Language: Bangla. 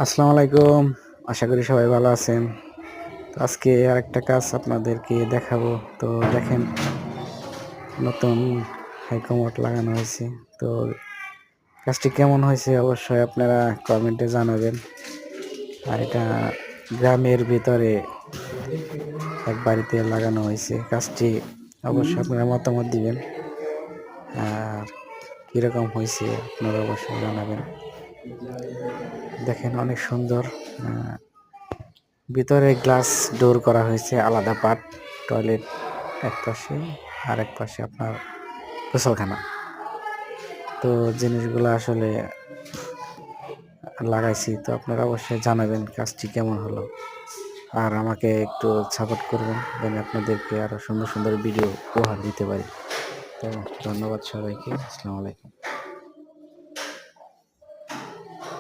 আসসালামু আলাইকুম। আশা করি সবাই ভালো আছেন। তো আজকে আরেকটা কাজ আপনাদেরকে দেখাবো। তো দেখেন, নতুন হাইকমোড লাগানো হয়েছে। তো কাজটি কেমন হয়েছে অবশ্যই আপনারা কমেন্টে জানাবেন। আর এটা গ্রামের ভিতরে এক বাড়িতে লাগানো হয়েছে। কাজটি অবশ্যই আপনারা মতামত দিবেন। আর কীরকম হয়েছে আপনারা অবশ্যই জানাবেন। দেখেন, অনেক সুন্দর। ভিতরে গ্লাস ডোর করা হয়েছে, আলাদা পার্ট। টয়লেট এক পাশে, আর এক পাশে আপনার গোসলখানা। তো জিনিসগুলো আসলে লাগাইছি। তো আপনারা অবশ্যই জানাবেন কাজটি কেমন হলো, আর আমাকে একটু সাপোর্ট করবেন যেন আপনাদেরকে আরো সুন্দর সুন্দর ভিডিও উপহার দিতে পারি। তো ধন্যবাদ সবাইকে। আসসালামু আলাইকুম।